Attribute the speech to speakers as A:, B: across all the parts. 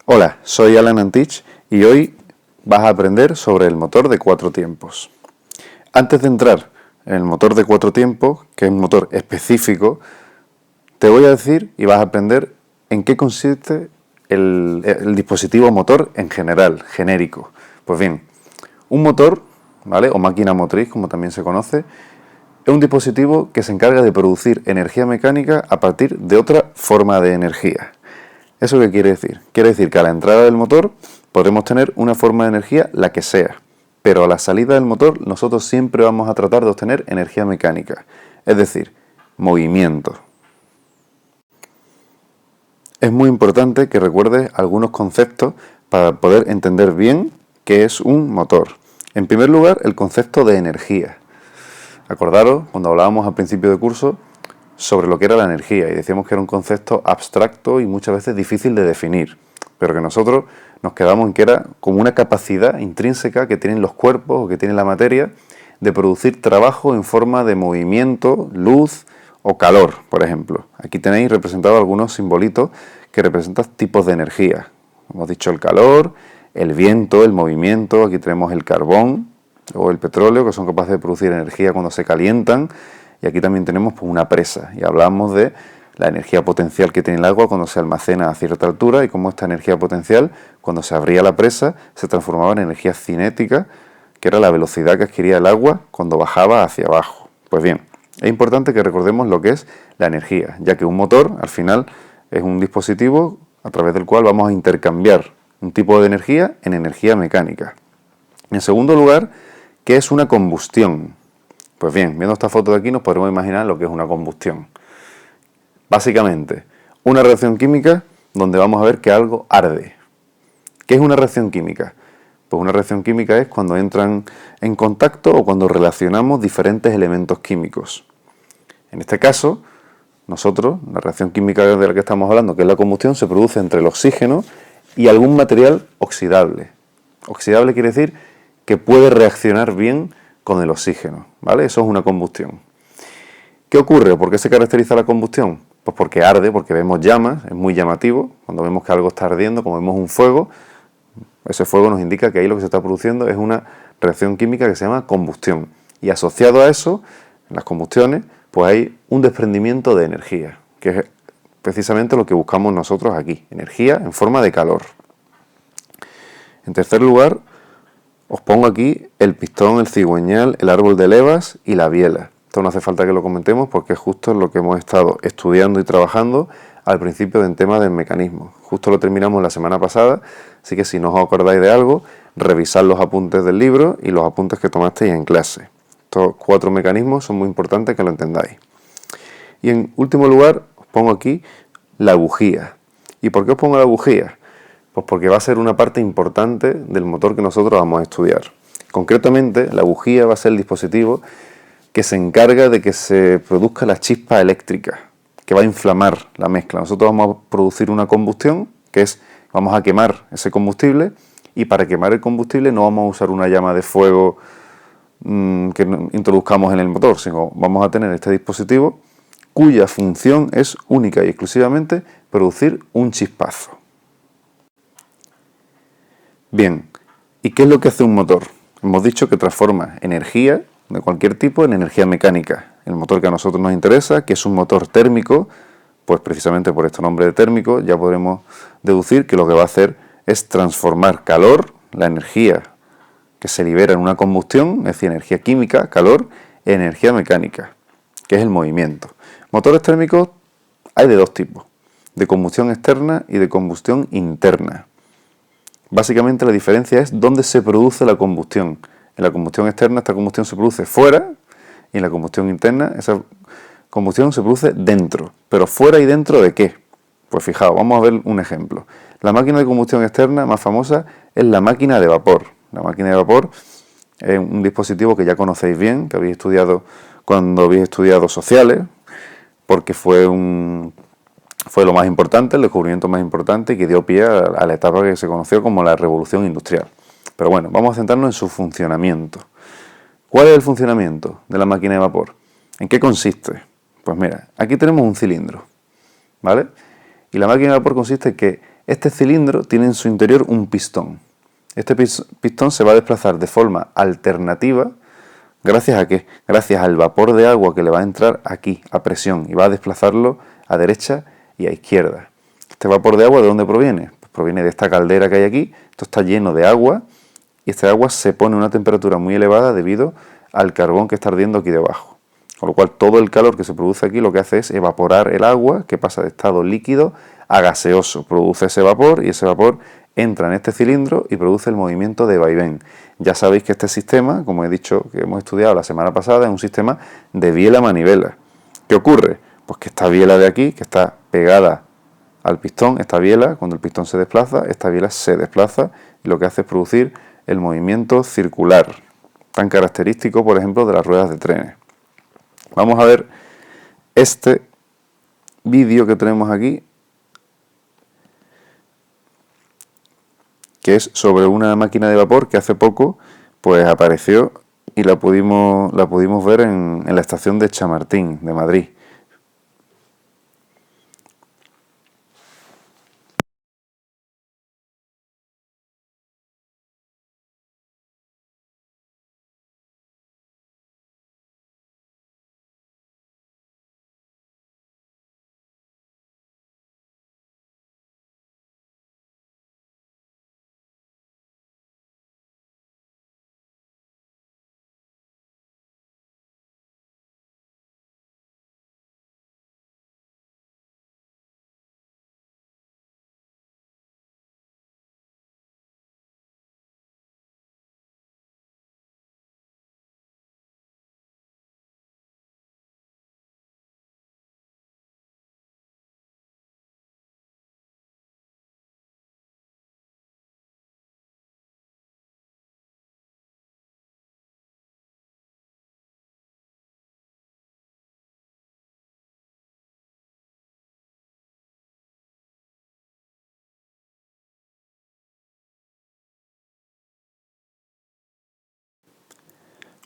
A: Hola, soy Alan Antich y hoy vas a aprender sobre el motor de 4 tiempos. Antes de entrar en el motor de 4 tiempos, que es un motor específico, te voy a decir y vas a aprender en qué consiste el dispositivo motor en general, genérico. Pues bien, un motor, ¿vale? O máquina motriz, como también se conoce, es un dispositivo que se encarga de producir energía mecánica a partir de otra forma de energía. ¿Eso qué quiere decir? Quiere decir que a la entrada del motor podemos tener una forma de energía, la que sea, pero a la salida del motor nosotros siempre vamos a tratar de obtener energía mecánica, es decir, movimiento. Es muy importante que recuerdes algunos conceptos para poder entender bien qué es un motor. En primer lugar, el concepto de energía. Acordaros, cuando hablábamos al principio de curso, sobre lo que era la energía y decíamos que era un concepto abstracto y muchas veces difícil de definir, pero que nosotros nos quedamos en que era como una capacidad intrínseca que tienen los cuerpos o que tiene la materia de producir trabajo en forma de movimiento, luz o calor, por ejemplo. Aquí tenéis representados algunos simbolitos que representan tipos de energía. Hemos dicho el calor, el viento, el movimiento, aquí tenemos el carbón o el petróleo, que son capaces de producir energía cuando se calientan. Y aquí también tenemos pues, una presa y hablamos de la energía potencial que tiene el agua cuando se almacena a cierta altura y cómo esta energía potencial, cuando se abría la presa, se transformaba en energía cinética, que era la velocidad que adquiría el agua cuando bajaba hacia abajo. Pues bien, es importante que recordemos lo que es la energía, ya que un motor, al final, es un dispositivo a través del cual vamos a intercambiar un tipo de energía en energía mecánica. En segundo lugar, ¿qué es una combustión? Pues bien, viendo esta foto de aquí nos podremos imaginar lo que es una combustión. Básicamente, una reacción química donde vamos a ver que algo arde. ¿Qué es una reacción química? Pues una reacción química es cuando entran en contacto o cuando relacionamos diferentes elementos químicos. En este caso, nosotros, la reacción química de la que estamos hablando, que es la combustión, se produce entre el oxígeno y algún material oxidable. Oxidable quiere decir que puede reaccionar bien con el oxígeno, ¿vale? Eso es una combustión. ¿Qué ocurre? ¿Por qué se caracteriza la combustión? Pues porque arde, porque vemos llamas, es muy llamativo. Cuando vemos que algo está ardiendo, como vemos un fuego, ese fuego nos indica que ahí lo que se está produciendo es una reacción química que se llama combustión. Y asociado a eso, en las combustiones, pues hay un desprendimiento de energía, que es precisamente lo que buscamos nosotros aquí, energía en forma de calor. En tercer lugar, os pongo aquí el pistón, el cigüeñal, el árbol de levas y la biela. Esto no hace falta que lo comentemos porque es justo lo que hemos estado estudiando y trabajando al principio en tema del mecanismo. Justo lo terminamos la semana pasada, así que si no os acordáis de algo, revisad los apuntes del libro y los apuntes que tomasteis en clase. Estos 4 mecanismos son muy importantes que lo entendáis. Y en último lugar, os pongo aquí la bujía. ¿Y por qué os pongo la bujía? Pues porque va a ser una parte importante del motor que nosotros vamos a estudiar. Concretamente, la bujía va a ser el dispositivo que se encarga de que se produzca la chispa eléctrica, que va a inflamar la mezcla. Nosotros vamos a producir una combustión, que es, vamos a quemar ese combustible, y para quemar el combustible no vamos a usar una llama de fuego que introduzcamos en el motor, sino vamos a tener este dispositivo cuya función es única y exclusivamente producir un chispazo. Bien, ¿y qué es lo que hace un motor? Hemos dicho que transforma energía de cualquier tipo en energía mecánica. El motor que a nosotros nos interesa, que es un motor térmico, pues precisamente por este nombre de térmico ya podremos deducir que lo que va a hacer es transformar calor, la energía que se libera en una combustión, es decir, energía química, calor, en energía mecánica, que es el movimiento. Motores térmicos hay de 2 tipos, de combustión externa y de combustión interna. Básicamente la diferencia es dónde se produce la combustión. En la combustión externa esta combustión se produce fuera y en la combustión interna esa combustión se produce dentro. ¿Pero fuera y dentro de qué? Pues fijaos, vamos a ver un ejemplo. La máquina de combustión externa más famosa es la máquina de vapor. La máquina de vapor es un dispositivo que ya conocéis bien, que habéis estudiado cuando habéis estudiado sociales, porque fue lo más importante, el descubrimiento más importante que dio pie a la etapa que se conoció como la revolución industrial. Pero bueno, vamos a centrarnos en su funcionamiento. ¿Cuál es el funcionamiento de la máquina de vapor? ¿En qué consiste? Pues mira, aquí tenemos un cilindro, ¿vale? Y la máquina de vapor consiste en que Este cilindro tiene en su interior un pistón. Este pistón se va a desplazar de forma alternativa. ¿Gracias a qué? Gracias al vapor de agua que le va a entrar aquí, a presión, y va a desplazarlo a derecha y a izquierda. ¿Este vapor de agua de dónde proviene? Pues proviene de esta caldera que hay aquí. Esto está lleno de agua y este agua se pone a una temperatura muy elevada debido al carbón que está ardiendo aquí debajo. Con lo cual todo el calor que se produce aquí lo que hace es evaporar el agua, que pasa de estado líquido a gaseoso. Produce ese vapor y ese vapor entra en este cilindro y produce el movimiento de vaivén. Ya sabéis que este sistema, como he dicho, que hemos estudiado la semana pasada, es un sistema de biela-manivela. ¿Qué ocurre? Pues que esta biela de aquí, que está pegada al pistón, esta biela, cuando el pistón se desplaza, esta biela se desplaza y lo que hace es producir el movimiento circular, tan característico, por ejemplo, de las ruedas de trenes. Vamos a ver este vídeo que tenemos aquí, que es sobre una máquina de vapor que hace poco pues apareció y la pudimos ver en la estación de Chamartín, de Madrid.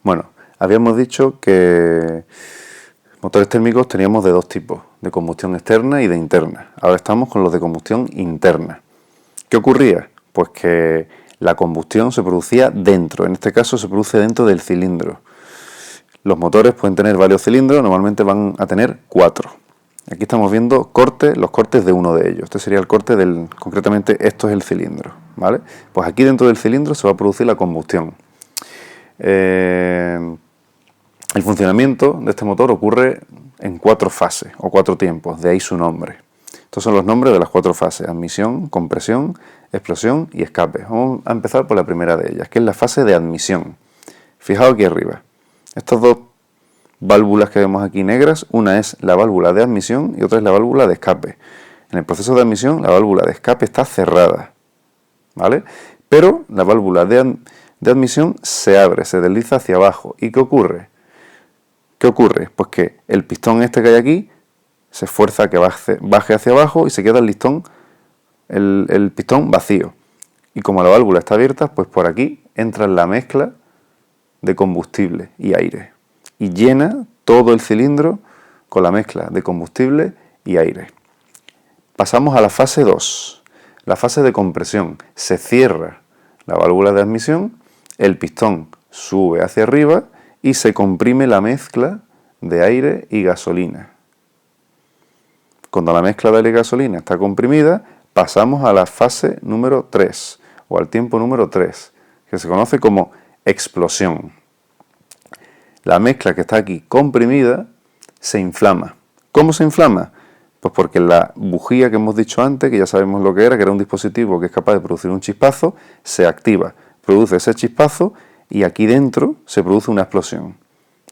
A: Bueno, habíamos dicho que motores térmicos teníamos de dos tipos, de combustión externa y de interna. Ahora estamos con los de combustión interna. ¿Qué ocurría? Pues que la combustión se producía dentro, en este caso se produce dentro del cilindro. Los motores pueden tener varios cilindros, normalmente van a tener 4. Aquí estamos viendo los cortes de uno de ellos. Este sería el corte concretamente esto es el cilindro, ¿vale? Pues aquí dentro del cilindro se va a producir la combustión. El funcionamiento de este motor ocurre en 4 fases o 4 tiempos, de ahí su nombre. Estos son los nombres de las 4 fases: admisión, compresión, explosión y escape. Vamos a empezar por la primera de ellas, que es la fase de admisión. Fijaos aquí arriba. Estas dos válvulas que vemos aquí negras, una es la válvula de admisión y otra es la válvula de escape. En el proceso de admisión, la válvula de escape está cerrada, ¿vale? Pero la válvula de admisión se abre, se desliza hacia abajo. ¿Y qué ocurre? ¿Qué ocurre? Pues que el pistón este que hay aquí se esfuerza a que baje hacia abajo y se queda el pistón vacío. Y como la válvula está abierta, pues por aquí entra la mezcla de combustible y aire y llena todo el cilindro con la mezcla de combustible y aire. Pasamos a la fase 2, la fase de compresión. Se cierra la válvula de admisión, el pistón sube hacia arriba y se comprime la mezcla de aire y gasolina. Cuando la mezcla de aire y gasolina está comprimida, pasamos a la fase número 3 o al tiempo número 3, que se conoce como explosión. La mezcla que está aquí comprimida se inflama. ¿Cómo se inflama? Pues porque la bujía que hemos dicho antes, que ya sabemos lo que era un dispositivo que es capaz de producir un chispazo, se activa, produce ese chispazo y aquí dentro se produce una explosión.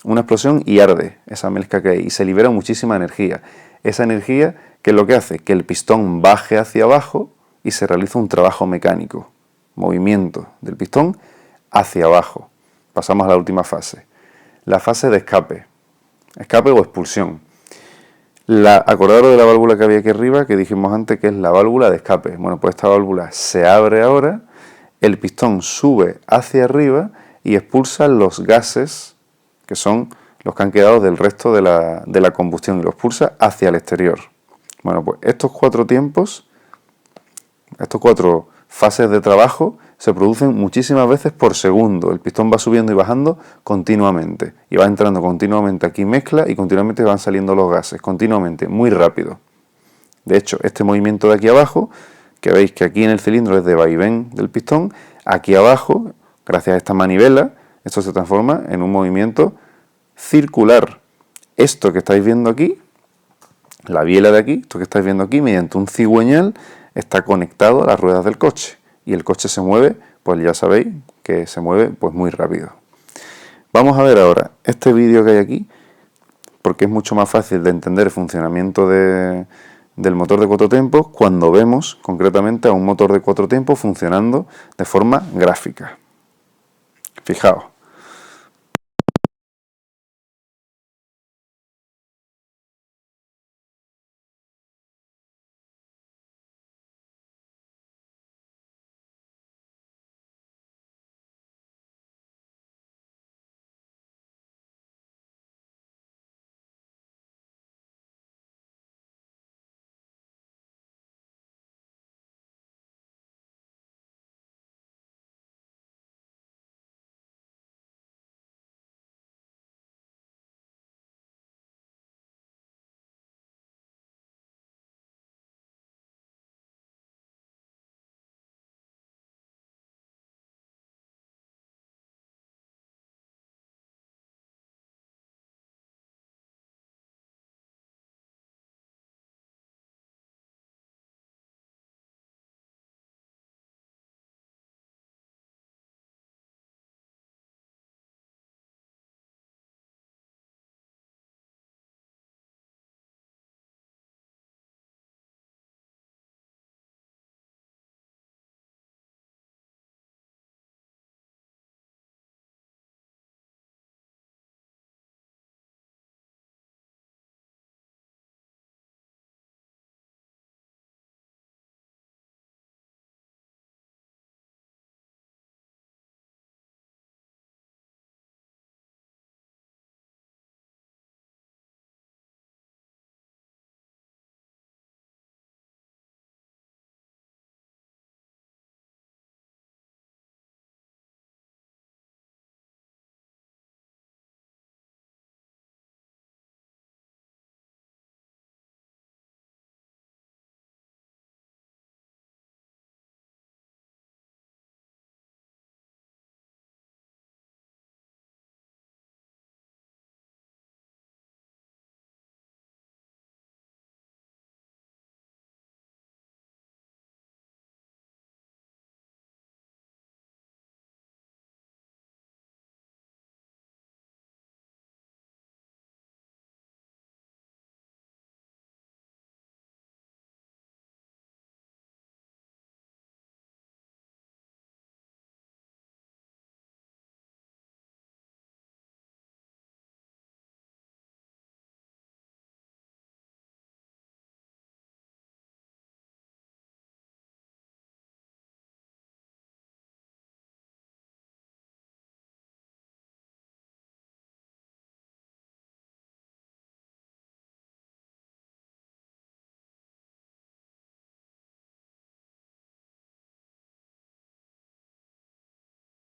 A: Una explosión y arde esa mezcla que hay y se libera muchísima energía. Esa energía, ¿qué es lo que hace? Que el pistón baje hacia abajo y se realiza un trabajo mecánico. Movimiento del pistón hacia abajo. Pasamos a la última fase. La fase de escape. Escape o expulsión. Acordaros de la válvula que había aquí arriba, que dijimos antes que es la válvula de escape. Bueno, pues esta válvula se abre ahora, el pistón sube hacia arriba y expulsa los gases, que son los que han quedado del resto de la combustión, y los expulsa hacia el exterior. Bueno, pues estos 4 tiempos Estas 4 fases de trabajo se producen muchísimas veces por segundo. El pistón va subiendo y bajando continuamente. Y va entrando continuamente aquí mezcla y continuamente van saliendo los gases, continuamente, muy rápido. De hecho, este movimiento de aquí abajo, que veis que aquí en el cilindro es de vaivén del pistón, aquí abajo, gracias a esta manivela, esto se transforma en un movimiento circular. Esto que estáis viendo aquí, la biela de aquí, esto que estáis viendo aquí, mediante un cigüeñal, está conectado a las ruedas del coche. Y el coche se mueve, pues ya sabéis que se mueve pues muy rápido. Vamos a ver ahora este vídeo que hay aquí, porque es mucho más fácil de entender el funcionamiento del motor de 4 tiempos cuando vemos concretamente a un motor de 4 tiempos funcionando de forma gráfica. Fijaos.